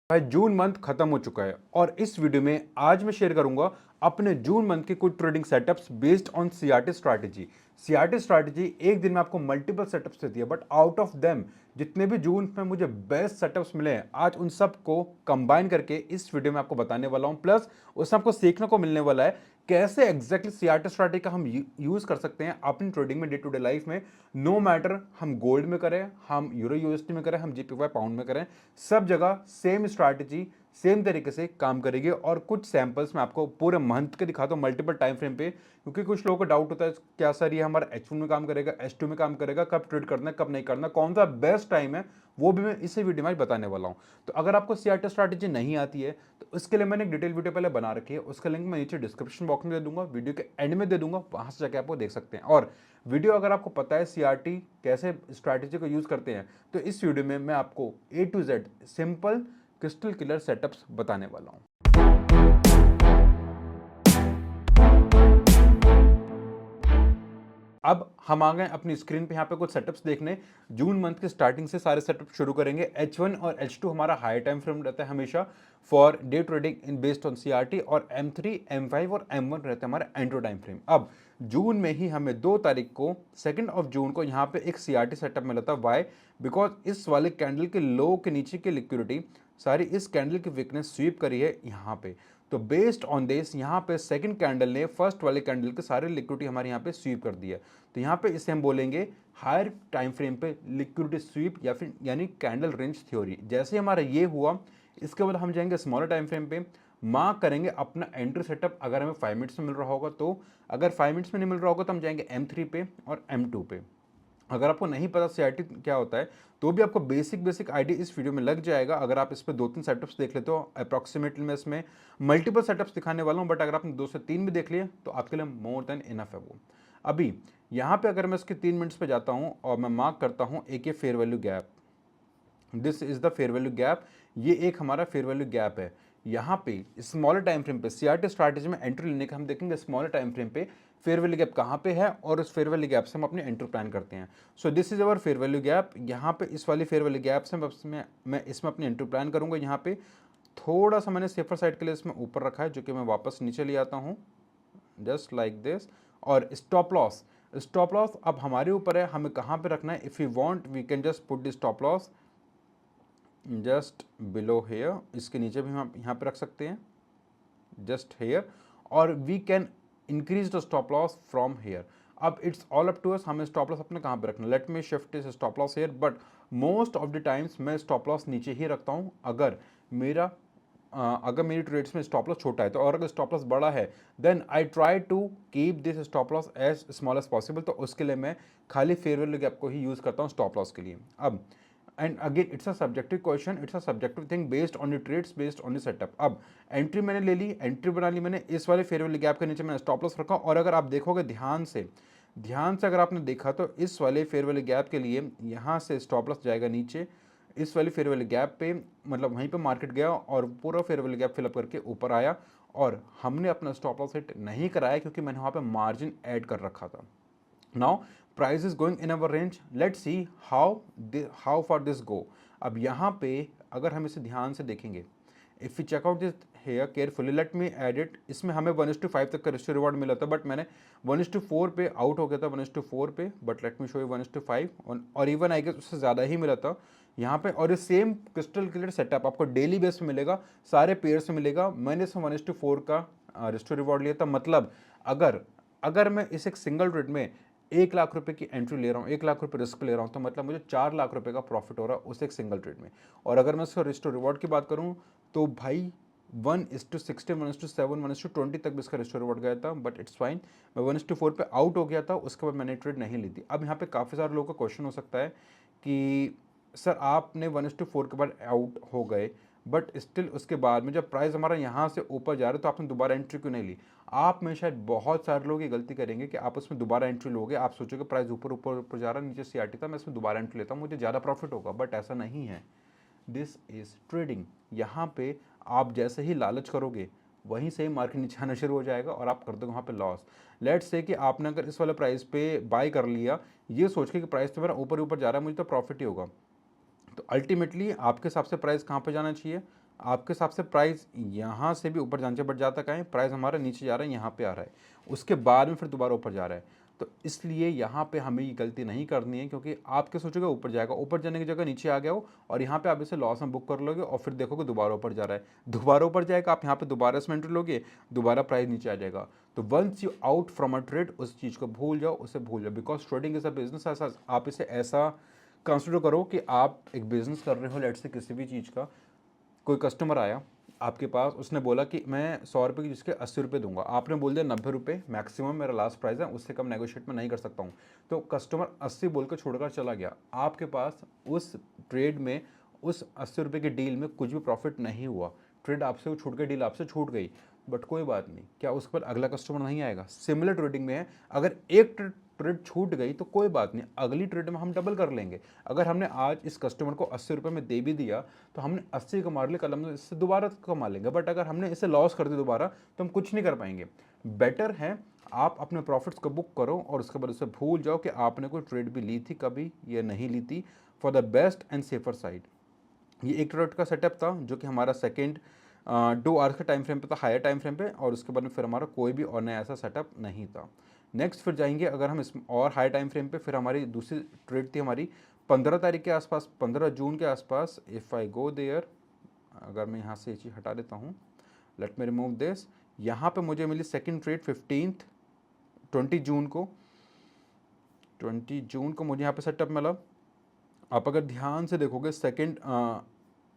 भाई June month खत्म हो चुका है और इस वीडियो में आज मैं शेयर करूंगा अपने जून मंथ के कुछ trading setups based on CRT strategy. CRT strategy एक दिन में आपको मल्टीपल सेटअप्स देती है, बट आउट ऑफ देम जितने भी जून में मुझे बेस्ट सेटअप्स मिले हैं, आज उन सब को कंबाइन करके इस वीडियो में आपको बताने वाला हूं। प्लस उसमें आपको सीखने को मिलने वाला है कैसे एग्जैक्टली सीआरटी स्ट्रैटेजी का हम यूज कर सकते हैं अपनी ट्रेडिंग में, डे टू डे लाइफ में। नो मैटर हम गोल्ड में करें, हम यूरो यूएसडी में करें, हम जीपीवाई पाउंड में करें, सब जगह सेम स्ट्रैटेजी सेम तरीके से काम करेगी। और कुछ सैंपल्स मैं आपको पूरे मंथ के दिखाता हूँ मल्टीपल टाइम फ्रेम पे, क्योंकि कुछ लोगों को डाउट होता है क्या सर ये हमारा H1 में काम करेगा, H2 में काम करेगा, कब ट्रेड करना है कब नहीं करना, कौन सा बेस्ट टाइम है, वो भी मैं इसी वीडियो में बताने वाला हूँ। तो अगर आपको सीआरटी स्ट्रैटेजी नहीं आती है तो उसके लिए मैंने एक डिटेल वीडियो पहले बना रखी है, उसका लिंक मैं नीचे डिस्क्रिप्शन बॉक्स में दे दूंगा, वीडियो के एंड में दे दूंगा, वहां से जाके आपको देख सकते हैं। और वीडियो अगर आपको पता है सीआरटी कैसे स्ट्रैटेजी को यूज करते हैं, तो इस वीडियो में मैं आपको A to Z simple crystal clear setups बताने वाला हूं। अब हम आ गए अपनी स्क्रीन पे, यहाँ पे कुछ सेटअप्स देखने। जून मंथ के स्टार्टिंग से सारे सेटअप शुरू करेंगे। H1 और H2 हमारा हाई टाइम फ्रेम रहता है हमेशा for day trading in based on CRT, और M3, M5 और M1 रहता है हमारा एंट्रो टाइम फ्रेम। अब जून में ही हमें 2 तारीख को 2 जून को यहाँ पे एक सीआरटी सेटअप मिला था। वाई? बिकॉज इस वाले कैंडल के लो के नीचे की लिक्विडिटी सारी इस कैंडल की वीकनेस स्वीप करी है यहाँ पे। तो बेस्ड ऑन दिस यहाँ पे सेकंड कैंडल ने फर्स्ट वाले कैंडल के सारे लिक्विडिटी हमारे यहाँ पे स्वीप कर दी है। तो यहाँ पे इसे हम बोलेंगे हायर टाइम फ्रेम पे लिक्विडिटी स्वीप, या फिर यानी कैंडल रेंज थ्योरी। जैसे हमारा ये हुआ, इसके बाद हम जाएंगे स्मॉलर टाइम फ्रेम पे, मार्क करेंगे अपना एंट्री सेटअप। अगर हमें 5 मिनट्स में मिल रहा होगा तो, अगर 5 मिनट्स में नहीं मिल रहा होगा तो हम जाएंगे M3 पे और M2 पे। अगर आपको नहीं पता सीआरटी क्या होता है तो भी आपको बेसिक आइडिया इस वीडियो में लग जाएगा। अगर आप इस पर 2-3 सेटअप्स देख लेते हो, अप्रॉक्सीमेटली मैं इसमें मल्टीपल सेटअप्स दिखाने वाला हूं, बट अगर आपने 2 से 3 भी देख लिए तो आपके लिए मोर देन इनफ है वो। अभी यहाँ पे अगर मैं इसके 3 मिनट्स पे जाता हूँ और मैं मार्क करता हूँ एक ये fair value gap, this is the fair value gap, ये एक हमारा फेयर वैल्यू गैप है। यहाँ पे स्मॉलर टाइम फ्रेम पे सीआरटी स्ट्रैटेजी में एंट्री लेने का हम देखेंगे स्मॉलर टाइम फ्रेम पे फेयर वैल्यू गैप कहाँ पे है, और उस फेयर वैल्यू गैप से हम अपने एंट्री प्लान करते हैं। So this is our fair value gap. यहाँ पे इस वाली फेयर वैल्यू गैप से मैं इसमें अपनी एंट्री प्लान करूंगा। यहाँ पे थोड़ा सा मैंने सेफर साइड के लिए इसमें ऊपर रखा है, जो कि मैं वापस नीचे ले आता हूँ जस्ट लाइक दिस। और स्टॉप लॉस अब हमारे ऊपर है हमें कहाँ पे रखना है। If you want we can just put the stop loss just below here, इसके नीचे भी हम यहाँ पे रख सकते हैं जस्ट हेयर, और we can increase the stop loss from here. अब it's all up to us, हमें स्टॉप लॉस अपने कहाँ पे रखना। लेट मी शिफ्ट इस stop loss here, but most of the times मैं स्टॉप लॉस नीचे ही रखता हूँ। अगर मेरी ट्रेड्स में स्टॉप लॉस छोटा है तो, और अगर स्टॉप लॉस बड़ा है then I try to keep this stop loss as small as possible. तो उसके लिए मैं खाली फेयर वैल्यू गैप को ही यूज़ करता हूँ स्टॉप लॉस के लिए। अब and again it's a subjective question, it's a subjective thing based on the trades, based on the setup. अब एंट्री मैंने ले ली, एंट्री बना ली मैंने, इस वाले फेयर वैल्यू गैप के नीचे मैंने स्टॉप लॉस रखा। और अगर आप देखोगे ध्यान से अगर आपने देखा तो इस वाले फेयर वैल्यू गैप के लिए यहाँ से स्टॉप लॉस जाएगा नीचे, इस वाली फेयर वैल्यू गैप पे, मतलब वहीं पे मार्केट गया और पूरा फेयर वैल्यू गैप फिलअप करके ऊपर आया। और हमने अपना स्टॉप लॉस हिट नहीं कराया क्योंकि मैंने वहाँ पे मार्जिन ऐड कर रखा था। Now price is going in our range, let's see how for this go. अब यहाँ पे अगर हम इसे ध्यान से देखेंगे, if you check out this here carefully, let me edit, इसमें हमें 1:5 तक का रेशियो रिवॉर्ड मिला था, बट मैंने 1:4 पे आउट हो गया था, 1:4 पे, but let me show you 1:5, और इवन आई गेस उससे ज़्यादा ही मिला था यहाँ पे। और ये सेम क्रिस्टल क्लियर सेटअप आपको डेली बेस पे मिलेगा, सारे पेयर्स में मिलेगा। मैंने इसमें 1:4 का रेशियो रिवॉर्ड लिया था। मतलब अगर मैं इस एक सिंगल ट्रेड में 1 लाख रुपए की एंट्री ले रहा हूँ, 1 लाख रुपए रिस्क ले रहा हूँ, तो मतलब मुझे 4 लाख रुपए का प्रॉफिट हो रहा है उस एक सिंगल ट्रेड में। और अगर मैं इसका रिस्क टू रिवॉर्ड की बात करूँ तो भाई 1:60, 1:7, 1:20 तक भी इसका रेशियो रिवॉर्ड गया था, बट इट्स फाइन। मैं 1:4 पे आउट हो गया था, उसके बाद मैंने ट्रेड नहीं ली थी। अब यहाँ पे काफ़ी सारे लोगों का क्वेश्चन हो सकता है कि सर आपने 1:4 के बाद आउट हो गए, बट स्टिल उसके बाद में जब प्राइस हमारा यहाँ से ऊपर जा रहा है तो आपने दोबारा एंट्री क्यों नहीं ली। आप में शायद बहुत सारे लोग ये गलती करेंगे कि आप उसमें दोबारा एंट्री लोगे, आप सोचोगे प्राइस ऊपर ऊपर ऊपर जा रहा है, नीचे सीआरटी था, मैं इसमें दोबारा एंट्री लेता हूँ, मुझे ज़्यादा प्रॉफिट होगा, बट ऐसा नहीं है। This is trading. यहाँ पे आप जैसे ही लालच करोगे वहीं से ही मार्केट नीचे आना शुरू हो जाएगा और आप कर दोगे वहाँ पे लॉस। लेट्स से कि आपने अगर इस वाले प्राइस पे बाय कर लिया ये सोच के कि प्राइस तो मेरा ऊपर ऊपर जा रहा है, मुझे तो प्रॉफिट ही होगा, तो अल्टीमेटली आपके हिसाब से प्राइस कहाँ पे जाना चाहिए, आपके हिसाब से प्राइस यहाँ से भी ऊपर जाने बढ़ जाता कहाँ है, प्राइस हमारा नीचे जा रहा है, यहाँ पे आ रहा है, उसके बाद में फिर दोबारा ऊपर जा रहा है। तो इसलिए यहाँ पे हमें ये गलती नहीं करनी है, क्योंकि आप क्या सोचोगे ऊपर जाएगा, ऊपर जाने की जगह नीचे आ गया हो और यहाँ पे आप इसे लॉस में बुक कर लोगे और फिर देखोगे दोबारा ऊपर जा रहा है, दोबारा ऊपर जाएगा, आप यहाँ पे दोबारा इसमें एंट्री लोगे, दोबारा प्राइस नीचे आ जाएगा। तो once you out from a trade, उस चीज़ को भूल जाओ, उसे भूल जाओ, because trading is a business. ऐसा आप इसे ऐसा कंसिडर करो कि आप एक बिजनेस कर रहे हो, लेट से किसी भी चीज़ का। कोई कस्टमर आया आपके पास, उसने बोला कि मैं 100 रुपये की जिसके 80 रुपये दूंगा, आपने बोल दिया 90 रुपये मैक्सिमम मेरा लास्ट प्राइस है, उससे कम नेगोशिएट मैं नहीं कर सकता हूँ। तो कस्टमर 80 बोल कर छोड़कर चला गया, आपके पास उस ट्रेड में, उस 80 रुपये की डील में कुछ भी प्रॉफिट नहीं हुआ, ट्रेड आपसे छूट गई, डील आपसे छूट गई, बट कोई बात नहीं, क्या उसके बाद अगला कस्टमर नहीं आएगा? सिमिलर ट्रेडिंग में है, अगर एक ट्रेड छूट गई तो कोई बात नहीं, अगली ट्रेड में हम डबल कर लेंगे। अगर हमने आज इस कस्टमर को 80 रुपये में दे भी दिया तो हमने 80 कमा लिए, कल हम इससे दोबारा कमा लेंगे, बट अगर हमने इसे लॉस कर दिया दोबारा तो हम कुछ नहीं कर पाएंगे। बेटर है आप अपने प्रॉफिट्स को बुक करो और उसके बाद उसे भूल जाओ कि आपने कोई ट्रेड भी ली थी कभी या नहीं ली थी, for the best and safer side. ये एक ट्रेड का सेटअप था जो कि हमारा सेकेंड 2 आवर्स के टाइम फ्रेम पे था, हायर टाइम फ्रेम पे, और उसके बाद में फिर हमारा कोई भी और नया ऐसा सेटअप नहीं था। नेक्स्ट फिर जाएंगे अगर हम इस और हाई टाइम फ्रेम पे, फिर हमारी दूसरी ट्रेड थी हमारी 15 तारीख के आसपास, 15 जून के आसपास। इफ़ आई गो देयर, अगर मैं यहाँ से ये चीज़ हटा देता हूँ, लेट मी रिमूव दिस, यहाँ पे मुझे मिली सेकेंड ट्रेड 20 जून को, 20 जून को मुझे यहाँ पे सेटअप मिला। आप अगर ध्यान से देखोगे सेकेंड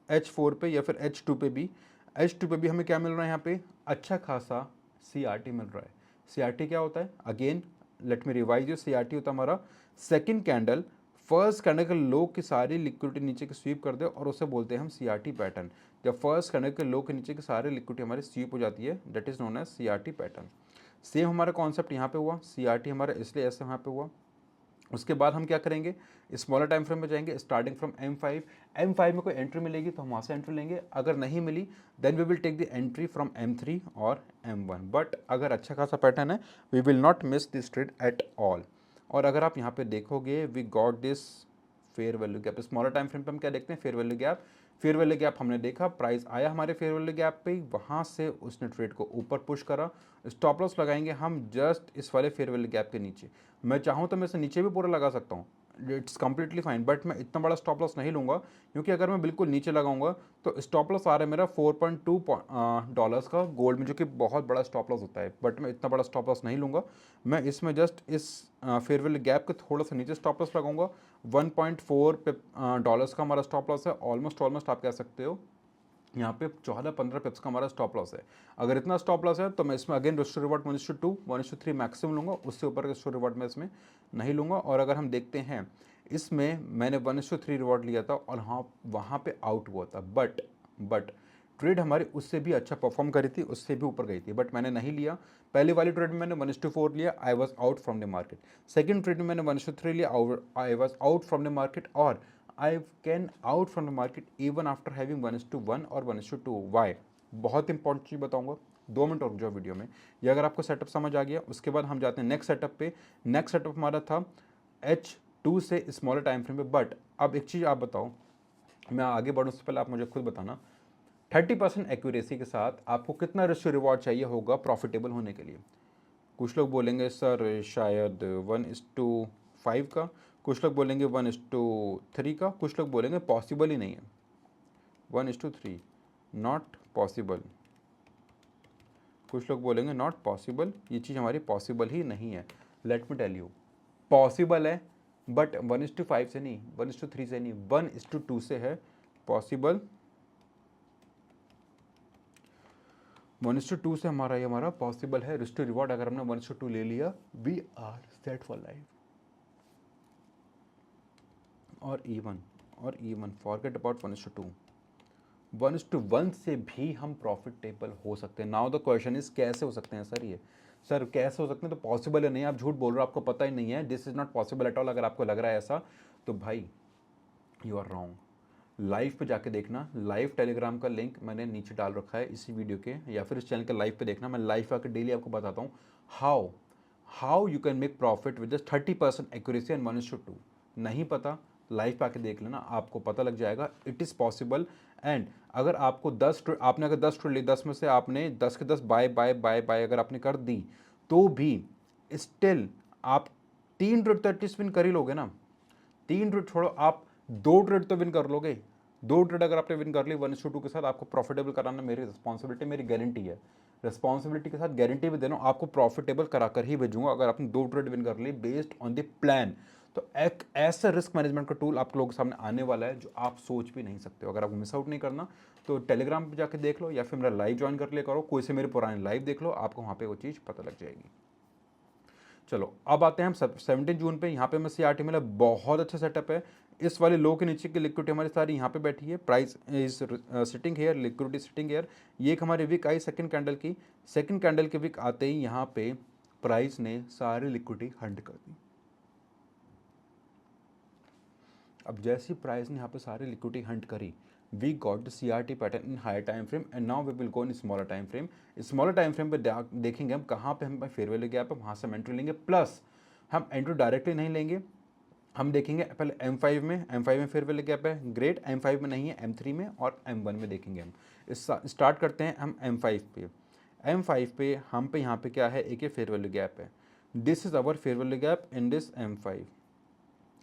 H4 पे या फिर H2 पे भी, H2 पे भी हमें क्या मिल रहा है यहाँ पे, अच्छा खासा CRT मिल रहा है। CRT क्या होता है, again let me revise you, CRT होता है हमारा सेकंड कैंडल, फर्स्ट कैंडल के लो की सारी लिक्विडिटी नीचे की स्वीप कर दे और उसे बोलते हैं हम CRT पैटर्न। जब फर्स्ट कैंडल के लो के नीचे की सारी लिक्विडिटी हमारी स्वीप हो जाती है, that is known as CRT pattern. Same हमारा कॉन्सेप्ट यहाँ पे हुआ, CRT हमारा इसलिए ऐसे यहाँ पे हुआ। उसके बाद हम क्या करेंगे, स्मॉलर टाइम फ्रेम में जाएंगे, स्टार्टिंग फ्रॉम M5 में कोई एंट्री मिलेगी तो हम वहाँ से एंट्री लेंगे, अगर नहीं मिली then we will take the entry from M3 और M1। बट अगर अच्छा खासा पैटर्न है we will not miss this trade at all. और अगर आप यहाँ पे देखोगे we got this fair value gap. Smaller time frame पे हम क्या देखते हैं, fair value gap. Fair value gap हमने देखा, प्राइस आया हमारे फेयर वैल्यू गैप पे, वहाँ से उसने ट्रेड को ऊपर पुश करा, स्टॉप लॉस लगाएंगे हम जस्ट इस वाले फेयर वैल्यू गैप के नीचे। मैं चाहूँ तो मैं इसे नीचे भी पूरा लगा सकता हूँ, इट्स कम्प्लीटली फाइन, बट मैं इतना बड़ा स्टॉप लॉस नहीं लूँगा, क्योंकि अगर मैं बिल्कुल नीचे लगाऊंगा तो स्टॉप लॉस आ रहा है मेरा $4.2 का गोल्ड में, जो कि बहुत बड़ा स्टॉप लॉस होता है, बट मैं इतना बड़ा स्टॉप लॉस नहीं लूँगा। मैं इसमें जस्ट इस फेयर वैल्यू गैप के थोड़ा सा नीचे स्टॉप लॉस लगाऊंगा। 1.4 डॉलर्स का हमारा स्टॉप लॉस है, ऑलमोस्ट आप कह सकते हो यहाँ पे 14-15 पिप्स का हमारा स्टॉप लॉस है। अगर इतना स्टॉप लॉस है तो मैं इसमें again risk to reward 1:2 1:3 maximum लूँगा, उससे ऊपर रिस्क टू रिवॉर्ड मैं इसमें नहीं लूँगा। और अगर हम देखते हैं इसमें मैंने 1:3 रिवॉर्ड लिया था और हाँ वहाँ पे आउट हुआ था, बट ट्रेड हमारी उससे भी अच्छा परफॉर्म करी थी, उससे भी ऊपर गई थी, बट मैंने नहीं लिया। पहली वाली ट्रेड में मैंने 1:4 लिया, I was out from the market. Second trade में मैंने 1:3 लिया, I was out from the market, और I can out from the market even after having 1:1 और 1:2। Why? बहुत इंपॉर्टेंट चीज़ बताऊंगा, 2 मिनट रुक जाओ वीडियो में। ये अगर आपको सेटअप समझ आ गया, उसके बाद हम जाते हैं नेक्स्ट सेटअप पे। नेक्स्ट सेटअप हमारा था H2 से स्मॉलर टाइम फ्रेम पे। बट अब एक चीज़ आप बताओ, मैं आगे बढ़ूँ उससे पहले आप मुझे खुद बताना, 30% एक्यूरेसी के साथ आपको कितना रिस्क रिवॉर्ड चाहिए होगा प्रॉफिटेबल होने के लिए? कुछ लोग बोलेंगे सर शायद 1:5 का, कुछ लोग बोलेंगे 1:3 का, कुछ लोग बोलेंगे पॉसिबल ही नहीं है 1:3, नॉट पॉसिबल। कुछ लोग बोलेंगे नॉट पॉसिबल, ये चीज़ हमारी पॉसिबल ही नहीं है। Let me tell you, possible है बट 1:5 से नहीं, 1:3 से नहीं, 1:2 से है पॉसिबल। 1:2 से हमारा ये हमारा पॉसिबल है। रिस्क टू रिवॉर्ड अगर हमने 1:2 ले लिया, we are set for life. और इवन फॉरगेट अबाउट 1:2, 1:1 से भी हम प्रॉफिटेबल हो सकते हैं। नाउ द क्वेश्चन इज कैसे हो सकते हैं सर? ये सर कैसे हो सकते हैं, तो पॉसिबल है नहीं, आप झूठ बोल रहे हो, आपको पता ही नहीं है, this is not possible at all. अगर आपको लग रहा है ऐसा तो भाई यू आर रॉन्ग। लाइव पे जाके देखना, लाइव टेलीग्राम का लिंक मैंने नीचे डाल रखा है इसी वीडियो के, या फिर इस चैनल के लाइव पे देखना। मैं लाइव पे आकर डेली आपको बताता हूँ how you can make profit with just 30% accuracy and 1:2। नहीं पता लाइव पे आके देख लेना, आपको पता लग जाएगा इट इज़ पॉसिबल। एंड अगर आपको 10 आपने अगर 10 ट्रेड ली, 10 में से आपने 10 के 10 बाय बाय बाय बाय अगर आपने कर दी तो भी स्टिल आप 3 ट्रेड तो एटलीस्ट विन कर ही लोगे ना। 3 ट्रेड छोड़ो, आप 2 ट्रेड तो विन कर लोगे। 2 ट्रेड अगर आपने विन कर ली 1:2 के साथ, आपको प्रॉफिटेबल कराना मेरी रिस्पॉन्सिबिलिटी, मेरी गारंटी है। रिस्पॉन्सिबिलिटी के साथ गारंटी भी दे रहा हूँ, आपको प्रॉफिटेबल करा कर ही भेजूंगा अगर आपने 2 ट्रेड विन कर ली बेस्ड ऑन द प्लान। तो एक ऐसा रिस्क मैनेजमेंट का टूल आप लोगों के सामने आने वाला है जो आप सोच भी नहीं सकते हो। अगर आपको मिस आउट नहीं करना तो टेलीग्राम पे जाके देख लो या फिर मेरा लाइव ज्वाइन कर लिया करो, कोई से मेरे पुराने लाइव देख लो, आपको वहाँ पे वो चीज़ पता लग जाएगी। चलो अब आते हैं हम 17 जून पे। यहाँ पे हमें CRT मिला, बहुत अच्छा सेटअप है। इस वाले लो के नीचे की लिक्विडिटी हमारी सारी यहाँ पे बैठी है, price is sitting here, liquidity sitting here. ये एक हमारी विक आई सेकंड कैंडल की, सेकंड कैंडल के विक आते ही यहाँ पे प्राइस ने सारी लिक्विडिटी हंट कर दी। अब जैसी प्राइस ने यहाँ पे सारी लिक्विडिटी हंट करी, we got the CRT pattern in higher time frame and now we will go in smaller time frame. Smaller time frame पे देखेंगे हम कहाँ पे हम फेयर वैल्यू गैप है, वहाँ से हम एंट्री लेंगे। प्लस हम एंट्री डायरेक्टली नहीं लेंगे, हम देखेंगे पहले M5 में, M5 में फेयर वैल्यू गैप है, ग्रेट। M5 में नहीं है, M3 में और M1 में देखेंगे हम। स्टार्ट करते हैं हम M5 पे। M5 पे हम पे यहाँ पे क्या है, एक फेयर वैल्यू गैप है। This is our fair value gap in this M5।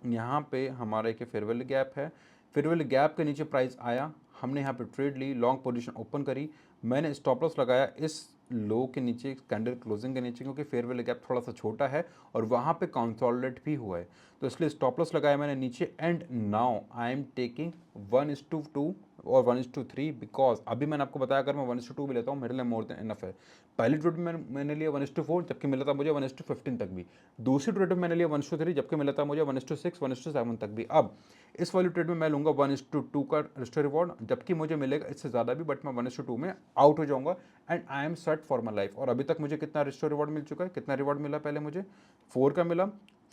यहाँ पे हमारा एक फेयर वैल्यू गैप है, फेयर वैल्यू गैप के नीचे प्राइस आया, हमने यहाँ पे ट्रेड ली, लॉन्ग पोजीशन ओपन करी, मैंने स्टॉप लॉस लगाया इस लो के नीचे, कैंडल क्लोजिंग के नीचे, क्योंकि फेयर वैल्यू गैप थोड़ा सा छोटा है और वहाँ पे कंसोलिडेट भी हुआ है, तो इसलिए स्टॉप लॉस लगाया मैंने नीचे। And now I am taking 1:2 और 1:3, बिकॉज अभी मैंने आपको बताया अगर मैं 1:2 भी लेता हूँ मेरे लिए मोर देन इनफ है। पहली ट्रेड में मैंने लिया 1:4 जबकि मिला था मुझे 1:15 तक भी। दूसरी ट्रेड में मैंने लिया 1:3 जबकि मिला था मुझे 1:6 1:7 तक भी। अब इस वाली ट्रेड में मैं लूँगा 1:2 का रिस्क रिवॉर्ड, जबकि मुझे मिलेगा इससे ज़्यादा भी, बट मैं 1:2 में आउट हो जाऊँगा and I am set for my life. और अभी तक मुझे कितना रिस्क रिवॉर्ड मिल चुका है, कितना रिवॉर्ड मिला, पहले मुझे 4 का मिला,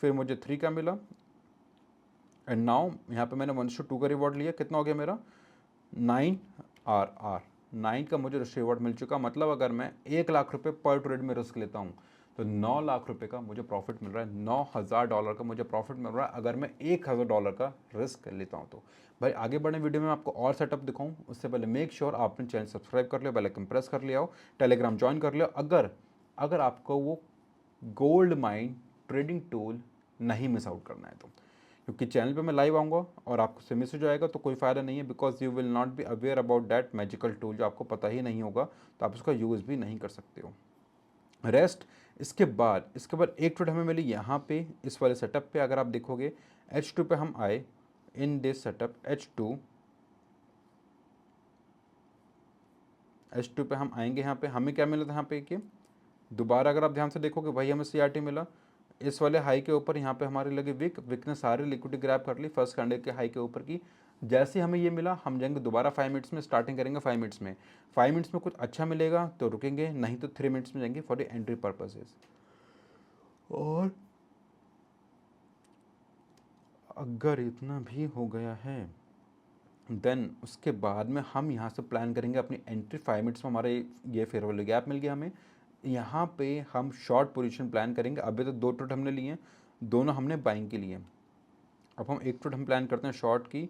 फिर मुझे 3 का मिला, एंड नाउ यहाँ पे मैंने 1:2 का रिवॉर्ड लिया, कितना हो गया मेरा 9 RR। 9 का मुझे रिस्क रिवॉर्ड मिल चुका। मतलब अगर मैं 1 लाख रुपए पर ट्रेड में रिस्क लेता हूँ तो 9 लाख रुपए का मुझे प्रॉफिट मिल रहा है, $9,000 का मुझे प्रॉफिट मिल रहा है अगर मैं $1,000 का रिस्क लेता हूँ तो। भाई आगे बढ़ने वीडियो में आपको और सेटअप दिखाऊँ उससे पहले मेक श्योर आपने चैनल सब्सक्राइब कर लिया, बेल आइकन प्रेस कर लिया हो, टेलीग्राम ज्वाइन कर लिया। अगर आपको वो गोल्ड माइन ट्रेडिंग टूल नहीं मिस आउट करना है तो, क्योंकि चैनल पे मैं लाइव आऊँगा और आपको से मिस हो जाएगा तो कोई फ़ायदा नहीं है, because you will not be aware about that magical tool, जो आपको पता ही नहीं होगा तो आप उसका यूज़ भी नहीं कर सकते हो। रेस्ट इसके बाद एक ट्रेड हमें मिली यहाँ पे इस वाले सेटअप पे। अगर आप देखोगे H2 पे हम आए, इन दिस सेटअप H2 पे हम आएंगे, यहाँ पे हमें क्या मिला था, यहाँ पे कि दोबारा अगर आप ध्यान से देखोगे वही हमें CRT मिला इस वाले हाई के ऊपर। यहाँ पे हमारे लगे विक ने सारी लिक्विडिटी ग्रैब कर ली फर्स्ट कैंडल के हाई के ऊपर की। जैसे हमें ये मिला हम जाएंगे दोबारा 5 मिनट्स में, स्टार्टिंग करेंगे 5 मिनट्स में। 5 मिनट्स में कुछ अच्छा मिलेगा तो रुकेंगे, नहीं तो 3 मिनट्स में जाएंगे फॉर द एंट्री पर्पसेस। और अगर इतना भी हो गया है देन उसके बाद में हम यहाँ से प्लान करेंगे अपनी एंट्री। 5 मिनट्स में हमारे ये फेयर वैल्यू गैप मिल गया हमें, यहाँ पे हम शॉर्ट पोजीशन प्लान करेंगे। अभी तो 2 ट्रेड हमने लिए हैं, दोनों हमने बाइंग के लिए। अब हम एक ट्रेड हम प्लान करते हैं शॉर्ट की,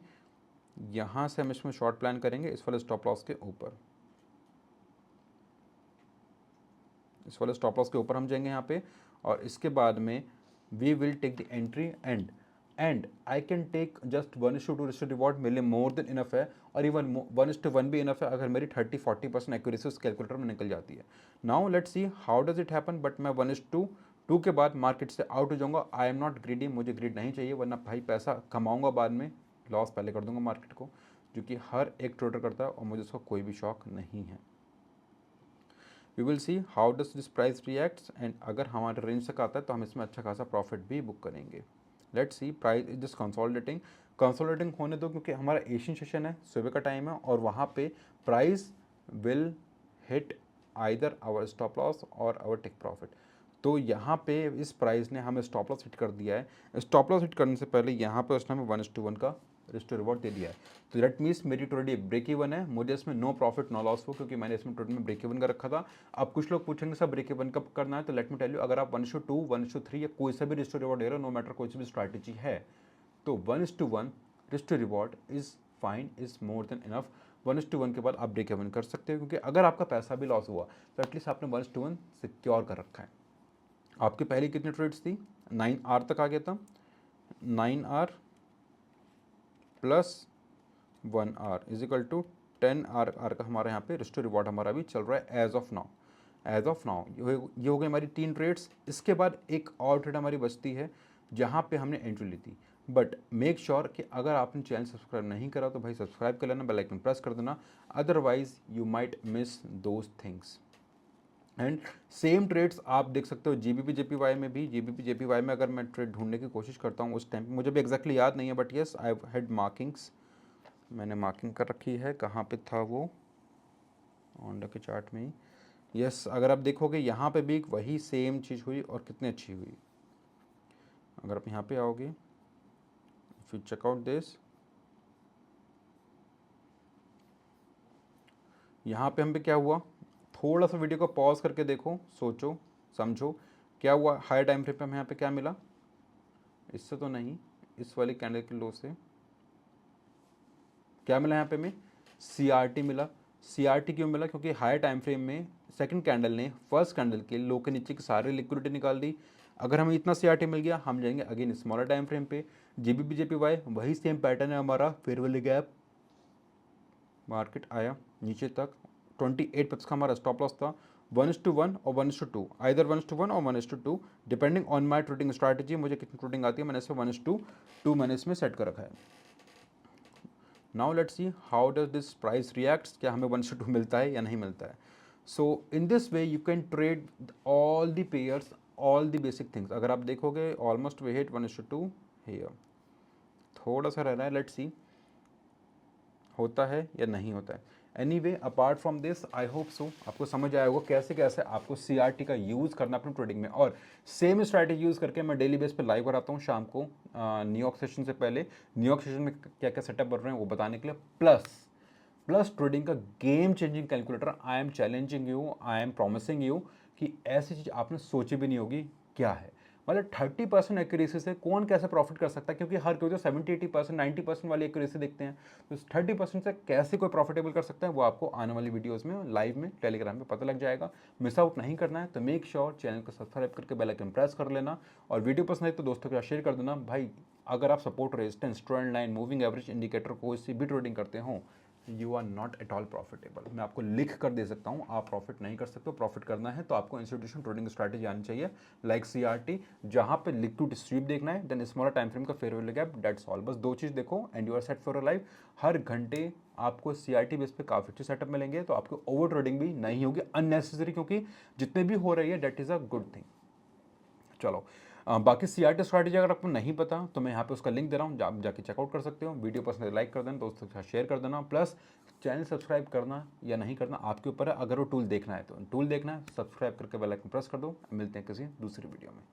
यहाँ से हम इसमें शॉर्ट प्लान करेंगे इस वाले स्टॉप लॉस के ऊपर, इस वाले स्टॉप लॉस के ऊपर हम जाएंगे यहाँ पे। और इसके बाद में we will take the entry and I can take just 1:2 risk reward, मेरे लिए मोर देन इनफ है। और इवन 1:1 भी इनफ है अगर मेरी 30-40% एक्यूरेसी उस कैलकुलेटर में निकल जाती है। Now let's see how does it happen, but मैं 1:2 के बाद मार्केट से आउट हो जाऊंगा। आई एम नॉट ग्रीडी, मुझे ग्रीड नहीं चाहिए, वरना भाई पैसा कमाऊंगा बाद में, लॉस पहले कर दूंगा मार्केट को, जो कि हर एक ट्रेडर करता है और मुझे उसका कोई भी शौक नहीं है। We will see how does this price reacts, and अगर हमारे रेंज तक आता है तो हम इसमें अच्छा खासा प्रॉफिट भी बुक करेंगे। Let's see price is just consolidating होने दो, क्योंकि हमारा एशियन सेशन है, सुबह का टाइम है और वहाँ पे price will hit either our stop loss और आवर टेक प्रॉफिट। तो यहाँ पे इस प्राइस ने हमें स्टॉप लॉस हिट कर दिया है। स्टॉप लॉस हिट करने से पहले यहाँ पे उसने हमें 1:1 का रिस्क रिवॉर्ड दे दिया है। तो दैट मीन्स मेरी ट्रेड ब्रेक इवन है, मुझे इसमें नो प्रॉफिट नो लॉस हो, क्योंकि मैंने इसमें ट्रेड में ब्रेक इवन का रखा था। अब कुछ लोग पूछेंगे सर ब्रेक इवन कब करना है, तो लेट मी टेल यू, अगर आप 1:2 1:3 या कोई सा भी रिस्क रिवॉर्ड दे रहे हो, नो मैटर कोई सी भी स्ट्रैटेजी है, तो 1:1 risk to reward is fine, is more than enough. 1:1 के बाद आप ब्रेक इवन कर सकते हो, क्योंकि अगर आपका पैसा भी लॉस हुआ तो एटलीस्ट आपने 1:1 सिक्योर कर रखा है। आपकी पहली कितनी ट्रेड्स थी, 9R तक आ गया था, 9R plus 1R is equal to 10R का हमारा यहाँ पे रिस्क टू रिवॉर्ड हमारा भी चल रहा है as of now. As of now ये हो गई हमारी 3 ट्रेड्स। इसके बाद एक और ट्रेड हमारी बचती है जहाँ पे हमने एंट्री ली थी। बट मेक श्योर कि अगर आपने चैनल सब्सक्राइब नहीं करा तो भाई सब्सक्राइब कर लेना, बेल आइकन प्रेस कर देना, otherwise you might miss those things. And same trades आप देख सकते हो जीबीपी जेपीवाई में भी। जीबीपी जेपीवाई में अगर मैं ट्रेड ढूंढने की कोशिश करता हूँ उस टाइम पे मुझे भी एग्जैक्टली याद नहीं है, but yes I had markings, मैंने मार्किंग कर रखी है। कहाँ पे था वो, ऑनडा के चार्ट में ही। यस अगर आप देखोगे यहाँ पे भी वही सेम चीज़ हुई और कितनी अच्छी हुई। अगर आप यहाँ पे आओगे, if you check out this, यहाँ पे हम पे क्या हुआ, थोड़ा सा वीडियो को पॉज करके देखो, सोचो समझो क्या हुआ। हाई टाइम फ्रेम पे हमें यहाँ पे क्या मिला, इससे तो नहीं, इस वाली कैंडल के लो से क्या मिला यहाँ पे हमें, CRT मिला। CRT क्यों मिला, क्योंकि हाई टाइम फ्रेम में सेकंड कैंडल ने फर्स्ट कैंडल के लो के नीचे की सारी लिक्विडिटी निकाल दी। अगर हमें इतना CRT मिल गया हम जाएंगे अगेन स्मॉलर टाइम फ्रेम पे। जीबीपी जेपीवाई वही सेम पैटर्न है हमारा, फेयरवेल गैप, मार्केट आया नीचे तक, 28 पिप्स का हमारा स्टॉप लॉस था। 1:1 और 1:2, आइदर 1:1 और 1:2 depending on my trading strategy. मुझे कितनी ट्रेडिंग आती है, मैंने इसे 1:2 मैंने इसमें सेट कर रखा है। Now let's see how does this price reacts, क्या हमें 1:2 मिलता है या नहीं मिलता है। So in this way you can trade all the pairs, all the basic things. अगर आप देखोगे ऑलमोस्ट वे हिट 1:2 हियर, थोड़ा सा रह रहा है, लेट्स सी होता है या नहीं होता है। Anyway apart from this I hope so आपको समझ आया होगा कैसे कैसे आपको CRT का यूज़ करना अपनी ट्रेडिंग में। और सेम स्ट्रैटेजी यूज़ करके मैं डेली बेस पे लाइव कराता हूँ शाम को न्यूयॉर्क सेशन से पहले। न्यूयॉर्क सेशन में क्या क्या सेटअप कर रहे हैं वो बताने के लिए, प्लस ट्रेडिंग का game changing calculator. I am challenging you, I am promising you कि ऐसी चीज़ आपने सोची भी नहीं होगी क्या है। मतलब 30% एक्यूरेसी से कौन कैसे प्रॉफिट कर सकता है, क्योंकि हर कोई तो 70-80% 90% वाली एक्यूरेसी देखते हैं, तो 30% से कैसे कोई प्रॉफिटेबल कर सकता है वो आपको आने वाली वीडियोस में लाइव में टेलीग्राम पे पता लग जाएगा। मिस आउट नहीं करना है तो मेक श्योर चैनल को सब्सक्राइब करके बेल आइकन प्रेस कर लेना, और वीडियो पसंद है तो दोस्तों के साथ शेयर कर देना। भाई अगर आप support, resistance, trend line, moving average indicator कोई सी भी ट्रेडिंग करते हो, you are not at all profitable. मैं आपको लिख कर दे सकता हूँ, आप प्रॉफिट नहीं कर सकते हो। प्रॉफिट करना है तो आपको इंस्टीट्यूशन ट्रेडिंग स्ट्रैटेजी आनी चाहिए, लाइक CRT, जहाँ पे लिक्विड स्वीप देखना है, देन स्मॉलर टाइम फ्रेम का फेयरवेल गैप, दैट्स ऑल। बस 2 चीज़ देखो and you are set for a life. हर घंटे आपको CRT बेस पे काफ़ी अच्छे सेटअप मिलेंगे, तो आपको ओवर ट्रेडिंग भी नहीं होगी अननेसेसरी, क्योंकि जितने भी हो रही है that is a good thing. चलो बाकी CRT स्ट्रैटेजी अगर आपको नहीं पता तो मैं यहाँ पे उसका लिंक दे रहा हूँ, आप जाके चेकआउट कर सकते हो। वीडियो पसंद है लाइक कर देना, दोस्तों के साथ शेयर कर देना, प्लस चैनल सब्सक्राइब करना या नहीं करना आपके ऊपर है। अगर वो टूल देखना है तो टूल देखना है, सब्सक्राइब करके बेल आइकन प्रेस कर दो। मिलते हैं किसी दूसरी वीडियो में।